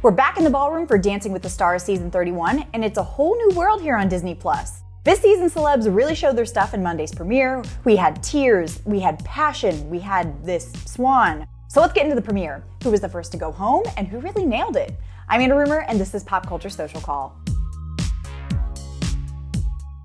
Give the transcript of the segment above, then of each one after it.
We're back in the ballroom for Dancing with the Stars season 31, and it's a whole new world here on Disney+. This season, celebs really showed their stuff in Monday's premiere. We had tears, we had passion, we had this swan. So let's get into the premiere. Who was the first to go home, and who really nailed it? I'm Anna Rumor, and this is Pop Culture Social Call.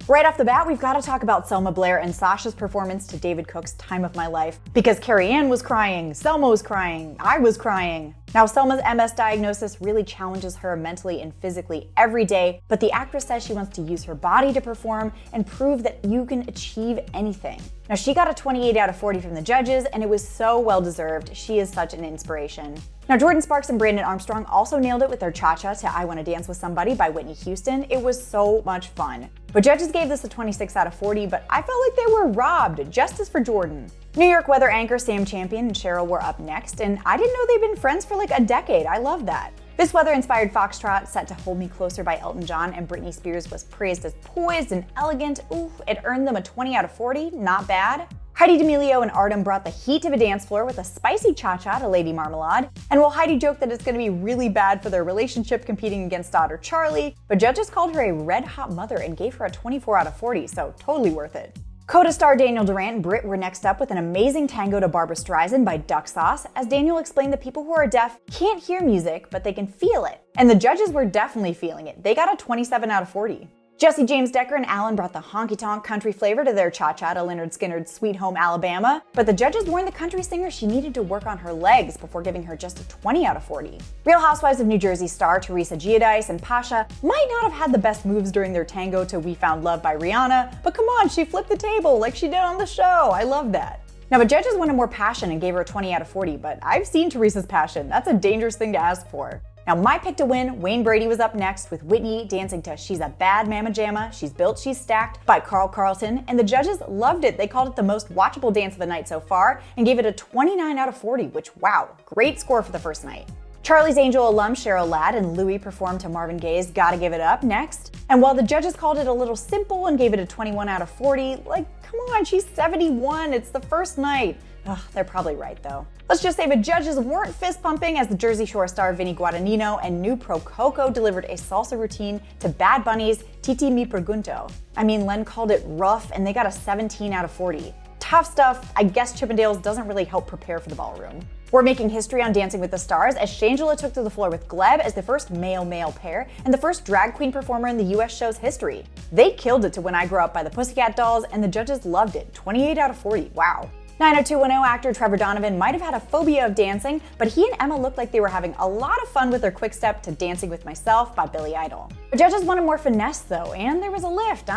Right off the bat, we've got to talk about Selma Blair and Sasha's performance to David Cook's Time of My Life. Because Carrie-Anne was crying, Selma was crying, I was crying. Now, Selma's MS diagnosis really challenges her mentally and physically every day, but the actress says she wants to use her body to perform and prove that you can achieve anything. Now, she got a 28 out of 40 from the judges, and it was so well-deserved. She is such an inspiration. Now, Jordan Sparks and Brandon Armstrong also nailed it with their cha-cha to I Wanna Dance with Somebody by Whitney Houston. It was so much fun. But judges gave this a 26 out of 40, but I felt like they were robbed. Justice for Jordan. New York weather anchor Sam Champion and Cheryl were up next, and I didn't know they'd been friends for like a decade. I love that. This weather-inspired foxtrot set to Hold Me Closer by Elton John and Britney Spears was praised as poised and elegant. Ooh, it earned them a 20 out of 40, not bad. Heidi D'Amelio and Artem brought the heat to the dance floor with a spicy cha-cha to Lady Marmalade. And while Heidi joked that it's going to be really bad for their relationship competing against daughter Charlie, but judges called her a red-hot mother and gave her a 24 out of 40, so totally worth it. Coda star Daniel Durant and Britt were next up with an amazing tango to Barbra Streisand by Duck Sauce, as Daniel explained that people who are deaf can't hear music, but they can feel it. And the judges were definitely feeling it. They got a 27 out of 40. Jesse James Decker and Alan brought the honky-tonk country flavor to their cha-cha to Lynyrd Skynyrd's Sweet Home Alabama, but the judges warned the country singer she needed to work on her legs before giving her just a 20 out of 40. Real Housewives of New Jersey star Teresa and Pasha might not have had the best moves during their tango to We Found Love by Rihanna, but come on, she flipped the table like she did on the show. I love that. Now, the judges wanted more passion and gave her a 20 out of 40, but I've seen Teresa's passion. That's a dangerous thing to ask for. Now, my pick to win, Wayne Brady was up next with Whitney dancing to She's a Bad Mama Jamma, She's Built, She's Stacked by Carl Carlton, and the judges loved it. They called it the most watchable dance of the night so far and gave it a 29 out of 40, which, wow, great score for the first night. Charlie's Angel alum Cheryl Ladd and Louis performed to Marvin Gaye's Gotta Give It Up next. And while the judges called it a little simple and gave it a 21 out of 40, like, come on, she's 71, it's the first night. Ugh, they're probably right though. Let's just say the judges weren't fist pumping as the Jersey Shore star Vinnie Guadagnino and new pro Coco delivered a salsa routine to Bad Bunny's Titi Me Pregunto. I mean, Len called it rough and they got a 17 out of 40. Tough stuff. I guess Chippendales doesn't really help prepare for the ballroom. We're making history on Dancing with the Stars as 𝐒𝐁𝐒𝐿 took to the floor with 𝐒𝐿 as the first male-male pair and the first drag queen performer in the US show's history. They killed it to When I Grow Up by the Pussycat Dolls and the judges loved it. 28 out of 40. Wow. 90210 actor Trevor Donovan might have had a phobia of dancing, but he and Emma looked like they were having a lot of fun with their quick step to Dancing with Myself by Billy Idol. The judges wanted more finesse though, and there was a lift,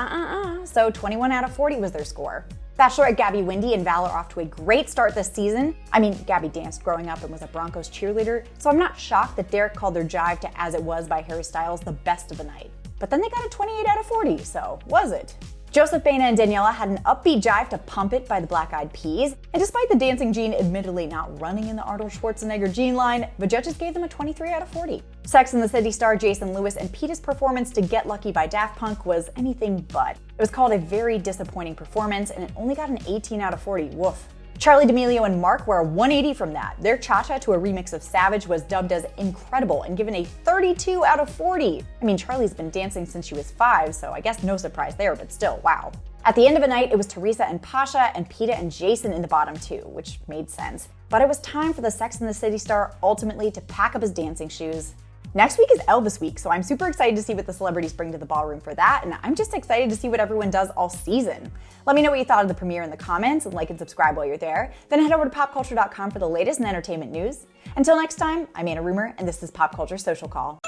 so 21 out of 40 was their score. Bachelorette Gabby Windey and Val are off to a great start this season. I mean, Gabby danced growing up and was a Broncos cheerleader, so I'm not shocked that Derek called their jive to As It Was by Harry Styles the best of the night. But then they got a 28 out of 40, so was it? Joseph Baena and Daniela had an upbeat jive to Pump It by the Black Eyed Peas, and despite the dancing gene admittedly not running in the Arnold Schwarzenegger gene line, the judges gave them a 23 out of 40. Sex and the City star Jason Lewis and Peta's performance to Get Lucky by Daft Punk was anything but. It was called a very disappointing performance, and it only got an 18 out of 40, woof. Charli D'Amelio and Mark were a 180 from that. Their cha-cha to a remix of Savage was dubbed as incredible and given a 32 out of 40. I mean, Charli's been dancing since she was 5, so I guess no surprise there, but still, wow. At the end of the night, it was Teresa and Pasha and Peta and Jason in the bottom two, which made sense. But it was time for the Sex and the City star ultimately to pack up his dancing shoes. Next week is Elvis week, so I'm super excited to see what the celebrities bring to the ballroom for that, and I'm just excited to see what everyone does all season. Let me know what you thought of the premiere in the comments, and like and subscribe while you're there. Then head over to popculture.com for the latest in entertainment news. Until next time, I'm Anna Rumor, and this is Pop Culture Social Call.